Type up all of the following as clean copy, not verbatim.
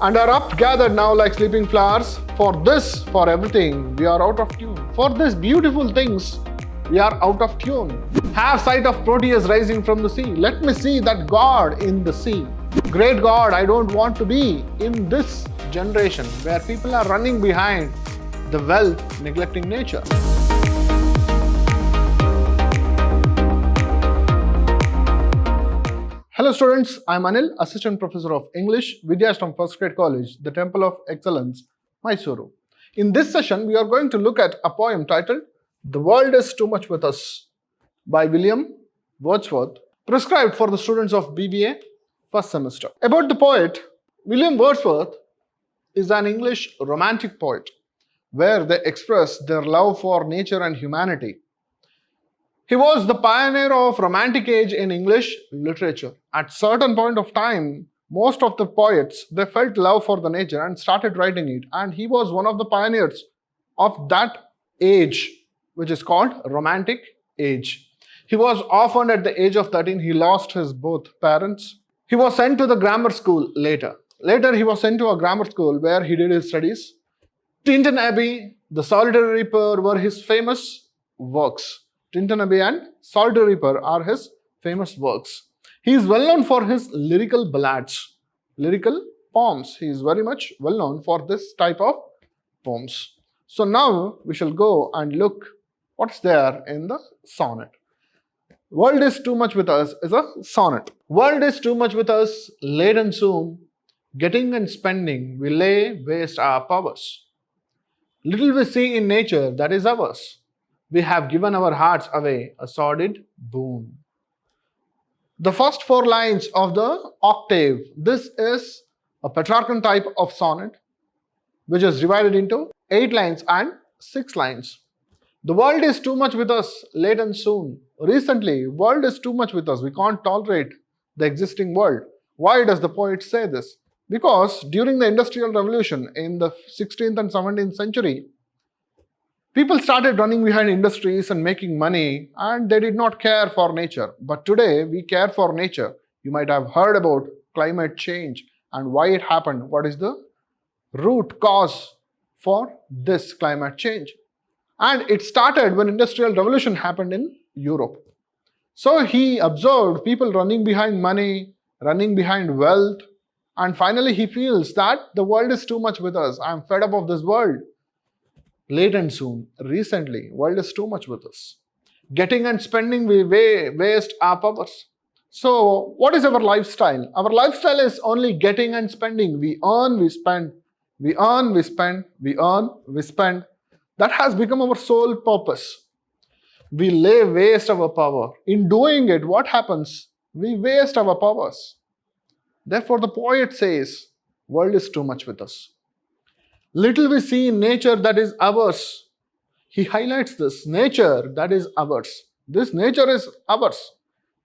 and are up gathered now like sleeping flowers. For this, for everything, we are out of tune. For this beautiful things, we are out of tune. Have sight of Proteus rising from the sea. Let me see that God in the sea. Great God, I don't want to be in this generation where people are running behind the wealth, neglecting nature. Hello students, I am Anil, Assistant Professor of English, Vidhyaashram First Grade College, the Temple of Excellence, MYSURU. In this session, we are going to look at a poem titled The World is Too Much With Us by Wordsworth, prescribed for the students of B.Ba first semester. About the poet, William Wordsworth is an English romantic poet where they express their love for nature and humanity. He was the pioneer of Romantic age in English literature. At certain point of time, most of the poets, they felt love for the nature and started writing it. And he was one of the pioneers of that age, which is called Romantic age. He was orphaned at the age of 13. He lost his both parents. He was sent to the grammar school later. Later, he was sent to a grammar school where he did his studies. Tintin Abbey, The Solitary Reaper were his famous works. Tintin Abbey and Solitary Reaper are his famous works. He is well known for his lyrical ballads, lyrical poems. He is very much well known for this type of poems. So now we shall go and look what's there in the sonnet. World is too much with us is a sonnet. World is too much with us, late and soon. Getting and spending, we lay waste our powers. Little we see in nature that is ours. We have given our hearts away, a sordid boon. The first 4 lines of the octave, this is a Petrarchan type of sonnet, which is divided into 8 lines and 6 lines. The world is too much with us, late and soon. Recently, world is too much with us. We can't tolerate the existing world. Why does the poet say this? Because during the Industrial Revolution in the 16th and 17th century, people started running behind industries and making money, and they did not care for nature. But today, we care for nature. You might have heard about climate change and why it happened. What is the root cause for this climate change? And it started when Industrial Revolution happened in Europe. So he observed people running behind money, running behind wealth, and finally he feels that the world is too much with us. I am fed up of this world. Late and soon, recently, world is too much with us. Getting and spending, we waste our powers. So, what is our lifestyle? Our lifestyle is only getting and spending. We earn, we spend. We earn, we spend. We earn, we spend. That has become our sole purpose. We lay waste our power. In doing it, what happens? We waste our powers. Therefore, the poet says, world is too much with us. Little we see in nature that is ours. He highlights this, nature that is ours. This nature is ours.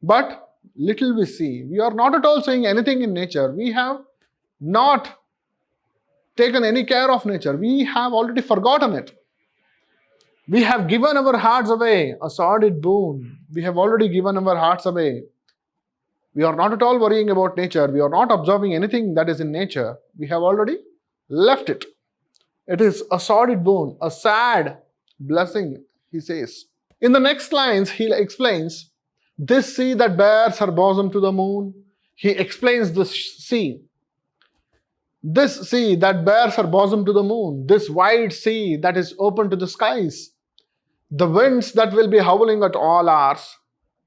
But little we see. We are not at all seeing anything in nature. We have not taken any care of nature. We have already forgotten it. We have given our hearts away, a sordid boon. We have already given our hearts away. We are not at all worrying about nature. We are not observing anything that is in nature. We have already left it. It is a sordid boon, a sad blessing, he says. In the next lines, he explains, this sea that bears her bosom to the moon. He explains the sea. This sea that bears her bosom to the moon. This wide sea that is open to the skies. The winds that will be howling at all hours.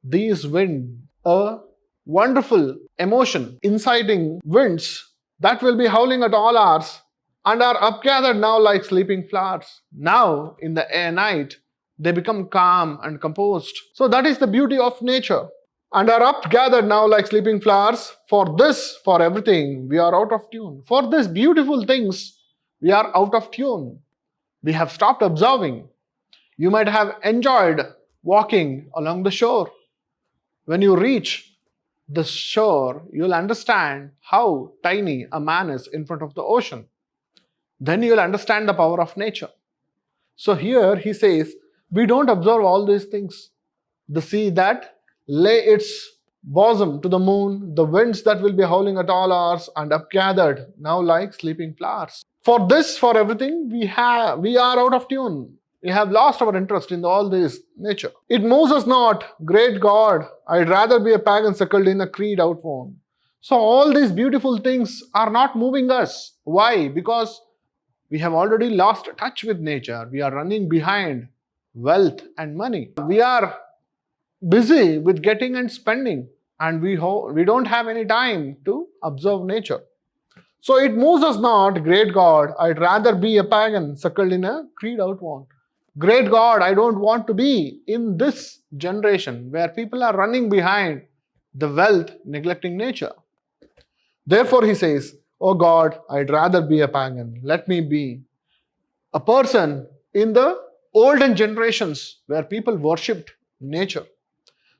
These wind, a wonderful emotion, inciting winds that will be howling at all hours, and are upgathered now like sleeping flowers. Now, in the night, they become calm and composed. So that is the beauty of nature. And are upgathered now like sleeping flowers. For this, for everything, we are out of tune. For these beautiful things, we are out of tune. We have stopped observing. You might have enjoyed walking along the shore. When you reach the shore, you'll understand how tiny a man is in front of the ocean. Then you'll understand the power of nature. So here he says, we don't observe all these things. The sea that lay its bosom to the moon, the winds that will be howling at all hours, and upgathered now like sleeping flowers. For this, for everything, we are out of tune. We have lost our interest in all this nature. It moves us not, great God, I'd rather be a pagan suckled in a creed outworn. So all these beautiful things are not moving us. Why? Because we have already lost touch with nature. We are running behind wealth and money. We are busy with getting and spending, and we don't have any time to observe nature. So it moves us not, great God, I'd rather be a pagan suckled in a creed outworn. Great God, I don't want to be in this generation where people are running behind the wealth, neglecting nature. Therefore, he says, oh God, I'd rather be a pagan. Let me be a person in the olden generations where people worshipped nature,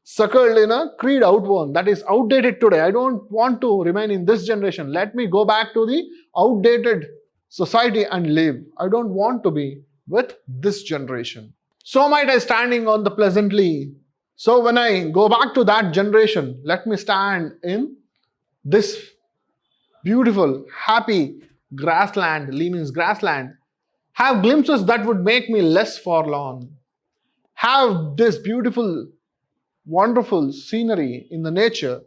suckled in a creed outworn, that is outdated today. I don't want to remain in this generation. Let me go back to the outdated society and live. I don't want to be with this generation. So might I standing on the pleasantly. So when I go back to that generation, let me stand in this beautiful, happy grassland, Lee means grassland, have glimpses that would make me less forlorn. Have this beautiful, wonderful scenery in the nature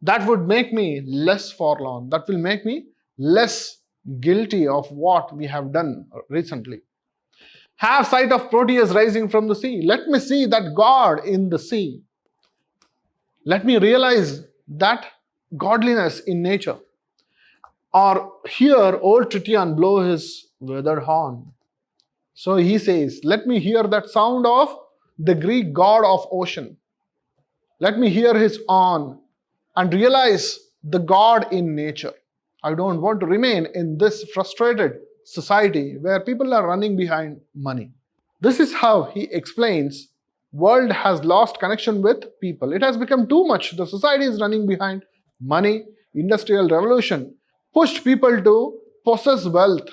that would make me less forlorn, that will make me less guilty of what we have done recently. Have sight of Proteus rising from the sea. Let me see that God in the sea. Let me realize that godliness in nature. Or hear old Tritian blow his weathered horn. So he says, let me hear that sound of the Greek god of ocean. Let me hear his horn and realize the God in nature. I don't want to remain in this frustrated society where people are running behind money. This is how he explains world has lost connection with people. It has become too much. The society is running behind money. Industrial revolution pushed people to possess wealth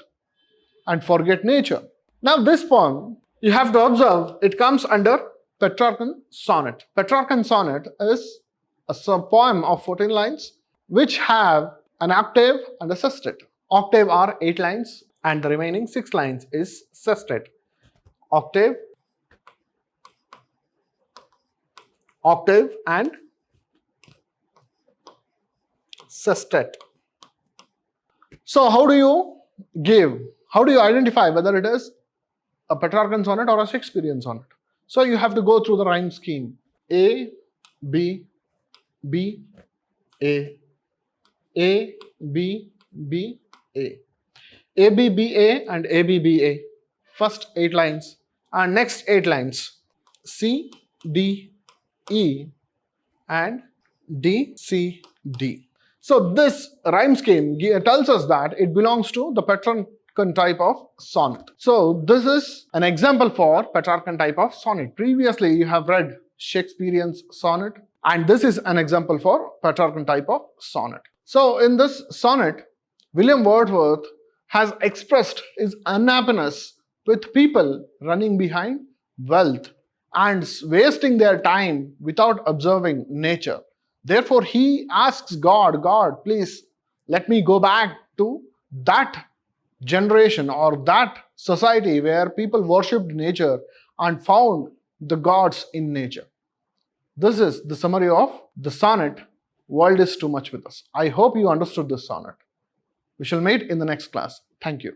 and forget nature. Now this poem, you have to observe, it comes under Petrarchan sonnet. Petrarchan sonnet is a poem of 14 lines which have an octave and a sestet. Octave are 8 lines and the remaining 6 lines is sestet. Octave, octave and sestet. So how do you identify whether it is a Petrarchan sonnet or a Shakespearean sonnet? So you have to go through the rhyme scheme. A, B, B, A. A, B, B, A. A, B, B, A and A, B, B, A. First 8 lines and next 8 lines. C, D, E and D, C, D. So this rhyme scheme tells us that it belongs to the Petrarchan type of sonnet. So this is an example for Petrarchan type of sonnet. Previously you have read Shakespearean's sonnet and this is an example for Petrarchan type of sonnet. So in this sonnet, William Wordsworth has expressed his unhappiness with people running behind wealth and wasting their time without observing nature. Therefore, he asks God, God, please let me go back to that generation or that society where people worshipped nature and found the gods in nature. This is the summary of the sonnet, World is Too Much With Us. I hope you understood this sonnet. We shall meet in the next class. Thank you.